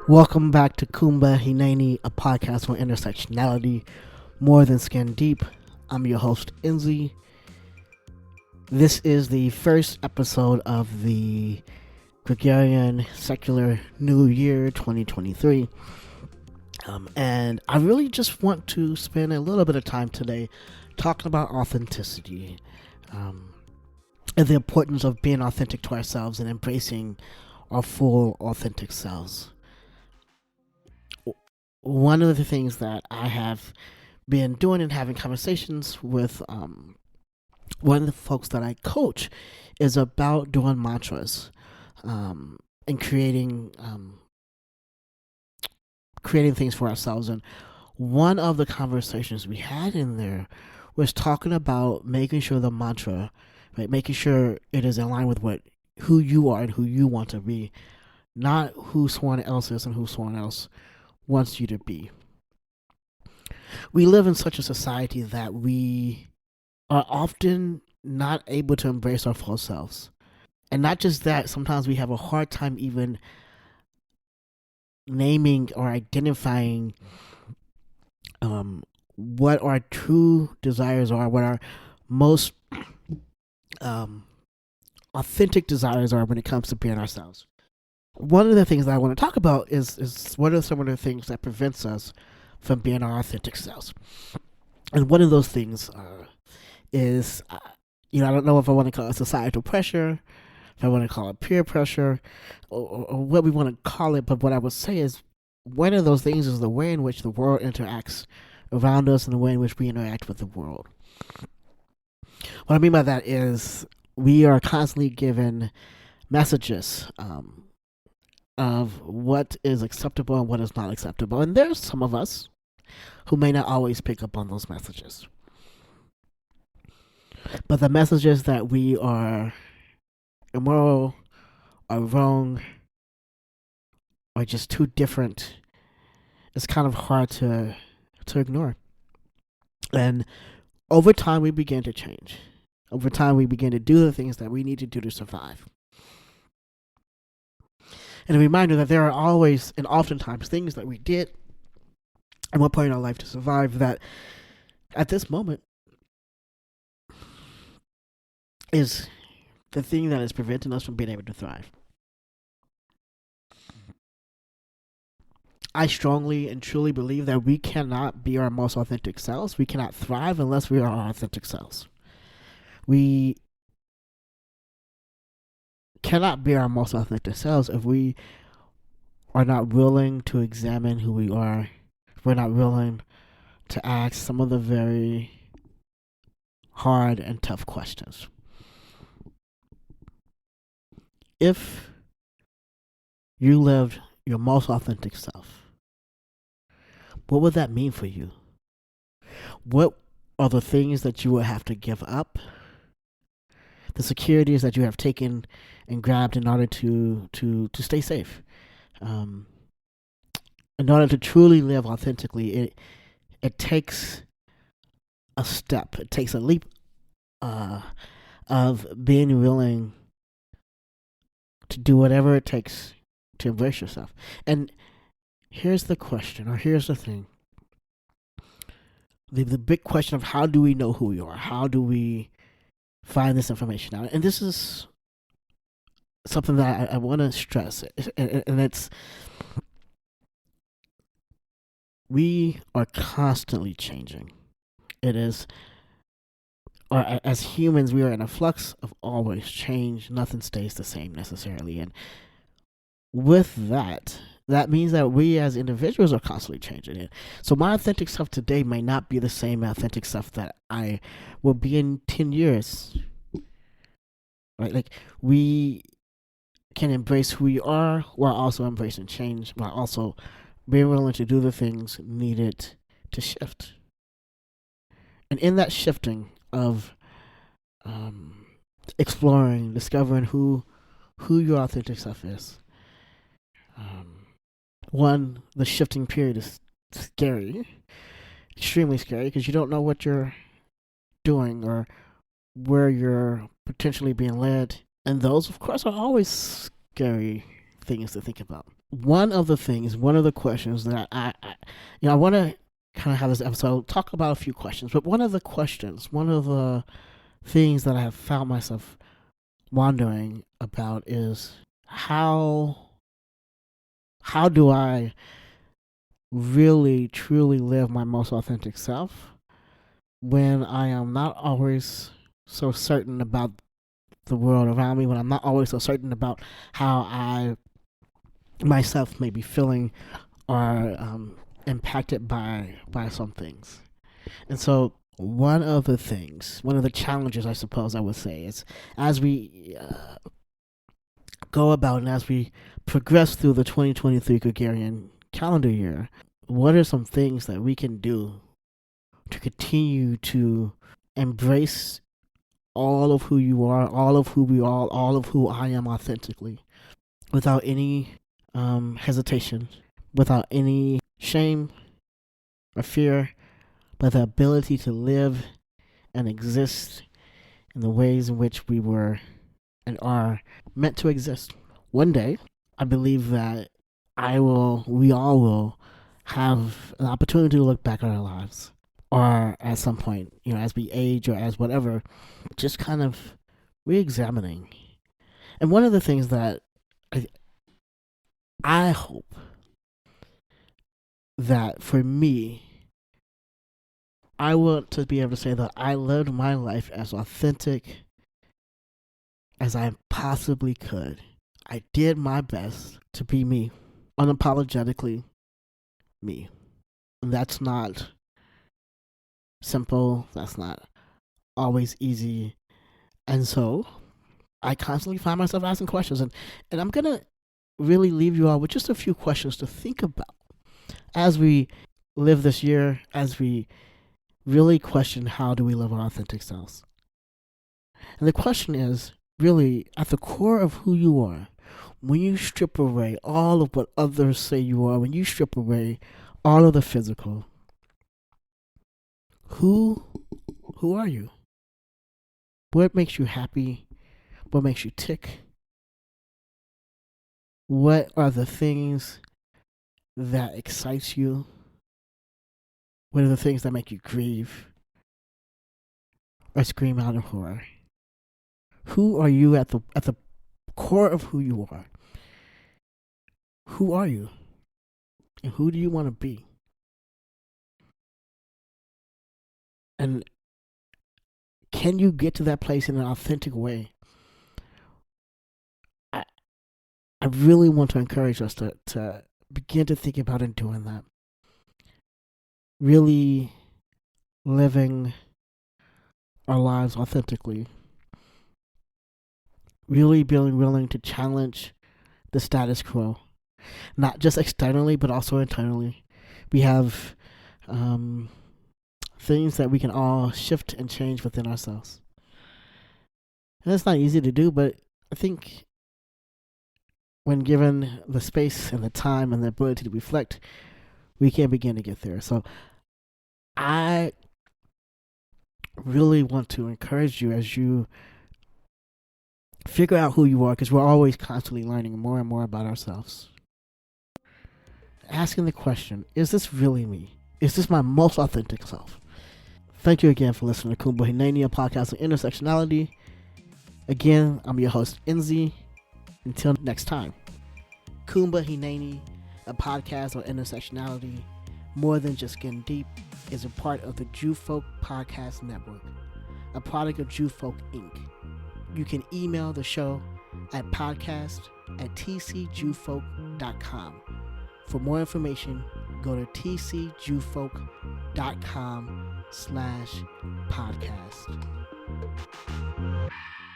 Welcome back to Kumba Hineni, a podcast on intersectionality, more than skin deep. I'm your host, Enzi. This is the first episode of the Gregorian Secular New Year 2023. And I really just want to spend a little bit of time today talking about authenticity and the importance of being authentic to ourselves and embracing our full authentic selves. One of the things that I have been doing and having conversations with one of the folks that I coach is about doing mantras and creating things for ourselves. And one of the conversations we had in there was talking about making sure the mantra, right, making sure it is in line with who you are and who you want to be, not who someone else is and who someone else wants you to be. We live in such a society that we are often not able to embrace our full selves. And not just that, sometimes we have a hard time even naming or identifying what our true desires are, what our most authentic desires are when it comes to being ourselves. One of the things that I want to talk about is what are some of the things that prevents us from being our authentic selves. And one of those things is, I don't know if I want to call it societal pressure, if I want to call it peer pressure, or what we want to call it. But what I would say is one of those things is the way in which the world interacts around us and the way in which we interact with the world. What I mean by that is we are constantly given messages of what is acceptable and what is not acceptable. And there's some of us who may not always pick up on those messages. But the messages that we are immoral, are wrong, or just too different, it's kind of hard to ignore. And over time, we begin to change. Over time, we begin to do the things that we need to do to survive. And a reminder that there are always and oftentimes things that we did at one point in our life to survive that at this moment is the thing that is preventing us from being able to thrive. I strongly and truly believe that we cannot be our most authentic selves. We cannot thrive unless we are our authentic selves. We cannot be our most authentic selves if we are not willing to examine who we are. If we're not willing to ask some of the very hard and tough questions. If you lived your most authentic self, what would that mean for you? What are the things that you would have to give up? The securities that you have taken and grabbed in order to stay safe. In order to truly live authentically, it takes a step. It takes a leap of being willing to do whatever it takes to embrace yourself. And here's the question, or here's the thing. The big question of how do we know who we are? How do we find this information out? And this is something that I want to stress. And it's, we are constantly changing. It is, or as humans, we are in a flux of always change. Nothing stays the same necessarily. And with that means that we as individuals are constantly changing it. So my authentic self today may not be the same authentic self that I will be in 10 years. Right? Like, we can embrace who we are while also embracing change, while also being willing to do the things needed to shift. And in that shifting of exploring, discovering who your authentic self is, one, the shifting period is scary, extremely scary, because you don't know what you're doing or where you're potentially being led. And those, of course, are always scary things to think about. one of the questions that I want to kind of have this episode talk about a few questions, but one of the things that I have found myself wondering about is how do I really truly live my most authentic self when I am not always so certain about the world around me, when I'm not always so certain about how I myself may be feeling or impacted by some things. And so one of the challenges, I suppose I would say, is as we go about and as we progress through the 2023 Gregorian calendar year, what are some things that we can do to continue to embrace all of who you are, all of who we are, all of who I am authentically, without any hesitation, without any shame or fear, but the ability to live and exist in the ways in which we were and are meant to exist. One day, I believe that we all will have an opportunity to look back on our lives, or at some point, as we age or as whatever, just kind of re-examining. And one of the things that I hope that for me, I want to be able to say that I lived my life as authentic as I possibly could. I did my best to be me, unapologetically me. And that's not simple, that's not always easy. And so I constantly find myself asking questions. And I'm going to really leave you all with just a few questions to think about as we live this year, as we really question how do we live our authentic selves. And the question is really at the core of who you are. When you strip away all of what others say you are, when you strip away all of the physical, who are you? What makes you happy? What makes you tick? What are the things that excites you? What are the things that make you grieve or scream out in horror? Who are you at the core of who you are? Who are you? And who do you want to be? And can you get to that place in an authentic way? I really want to encourage us to begin to think about and doing that. Really living our lives authentically. Really being willing to challenge the status quo. Not just externally, but also internally. We have things that we can all shift and change within ourselves. And it's not easy to do, but I think when given the space and the time and the ability to reflect, we can begin to get there. So I really want to encourage you as you figure out who you are, because we're always constantly learning more and more about ourselves. Asking the question, is this really me? Is this my most authentic self? Thank you again for listening to Kumba Hineni, a podcast on intersectionality. Again, I'm your host, Enzi. Until next time. Kumba Hineni, a podcast on intersectionality, more than just getting deep, is a part of the Jew Folk Podcast Network, a product of Jew Folk Inc. You can email the show at podcast@tcjewfolk.com. For more information, go to tcjewfolk.com/podcast.